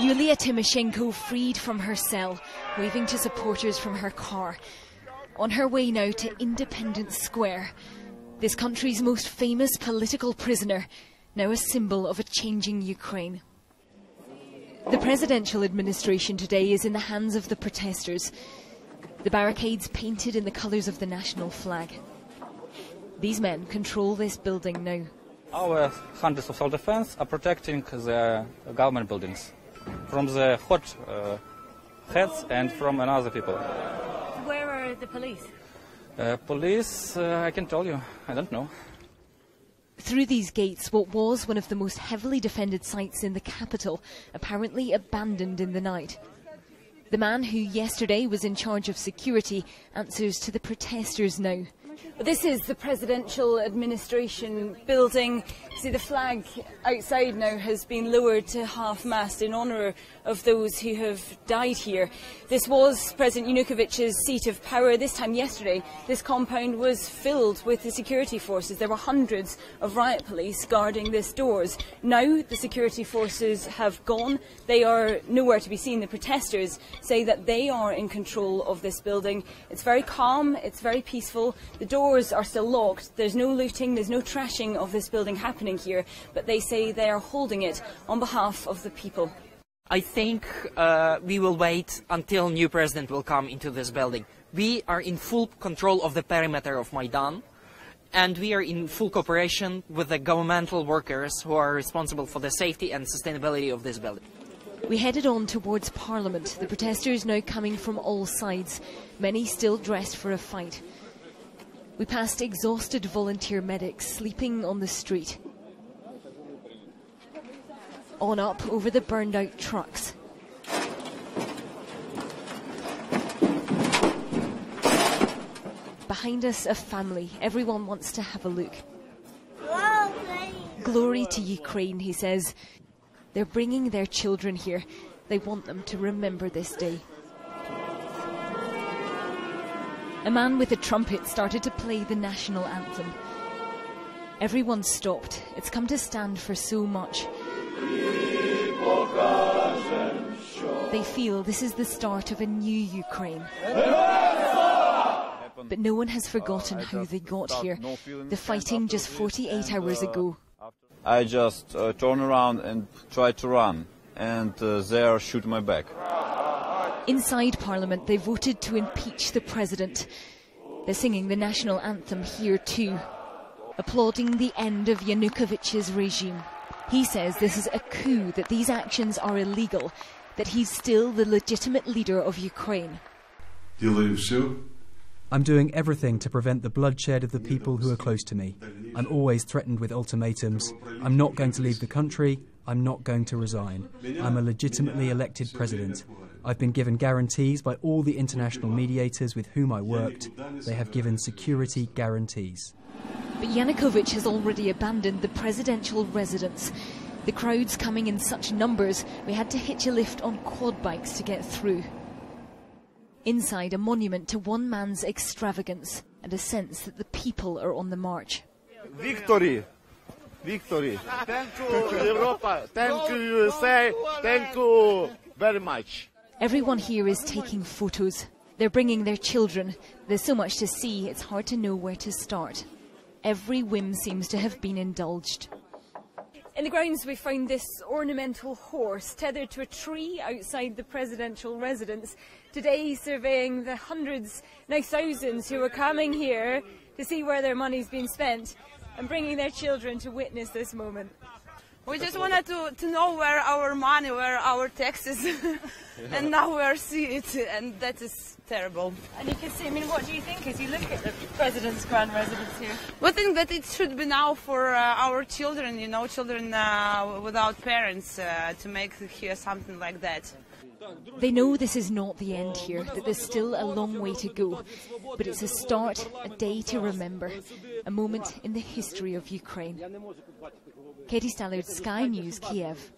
Yulia Tymoshenko freed from her cell, waving to supporters from her car. On her way now to Independence Square, this country's most famous political prisoner, now a symbol of a changing Ukraine. The presidential administration today is in the hands of the protesters, the barricades painted in the colours of the national flag. These men control this building now. Our hundreds of self-defense are protecting the government buildings from the hot heads and from another people. Where are the police? Police, I can tell you, I don't know. Through these gates, what was one of the most heavily defended sites in the capital, apparently abandoned in the night. The man who yesterday was in charge of security answers to the protesters now. This is the presidential administration building. See, the flag outside now has been lowered to half-mast in honour of those who have died here. This was President Yanukovych's seat of power. This time yesterday, this compound was filled with the security forces. There were hundreds of riot police guarding these doors. Now the security forces have gone. They are nowhere to be seen. The protesters say that they are in control of this building. It's very calm, it's very peaceful. The doors are still locked. There's no looting, there's no trashing of this building happening here, but they say they are holding it on behalf of the people. I think we will wait until new president will come into this building. We are in full control of the perimeter of Maidan, and we are in full cooperation with the governmental workers who are responsible for the safety and sustainability of this building. We headed on towards Parliament, the protesters now coming from all sides, many still dressed for a fight. We passed exhausted volunteer medics sleeping on the street. On up over the burned out trucks. Behind us, a family. Everyone wants to have a look. Glory to Ukraine, he says. They're bringing their children here. They want them to remember this day. A man with a trumpet started to play the national anthem. Everyone stopped. It's come to stand for so much. They feel this is the start of a new Ukraine. But no one has forgotten how they got here. The fighting just 48 hours ago. I just turn around and try to run, and they shoot my back. Inside Parliament, they voted to impeach the president. They're singing the national anthem here too, applauding the end of Yanukovych's regime. He says this is a coup, that these actions are illegal, that he's still the legitimate leader of Ukraine. I'm doing everything to prevent the bloodshed of the people who are close to me. I'm always threatened with ultimatums. I'm not going to leave the country. I'm not going to resign. I'm a legitimately elected president. I've been given guarantees by all the international mediators with whom I worked. They have given security guarantees. But Yanukovych has already abandoned the presidential residence. The crowds coming in such numbers, we had to hitch a lift on quad bikes to get through. Inside, a monument to one man's extravagance and a sense that the people are on the march. Victory! Victory! Thank you, Europa! Thank you, USA! Thank you very much! Everyone here is taking photos. They're bringing their children. There's so much to see, it's hard to know where to start. Every whim seems to have been indulged. In the grounds we found this ornamental horse tethered to a tree outside the presidential residence. Today surveying the hundreds, now thousands, who are coming here to see where their money's been spent and bringing their children to witness this moment. We just wanted to know where our money, where our taxes, and now we see it, and that is terrible. And you can see, I mean, what do you think as you look at the President's grand residence here? We think that it should be now for our children, you know, children without parents, to make here something like that. They know this is not the end here, that there's still a long way to go. But it's a start, a day to remember, a moment in the history of Ukraine. Katie Stallard, Sky News, Kiev.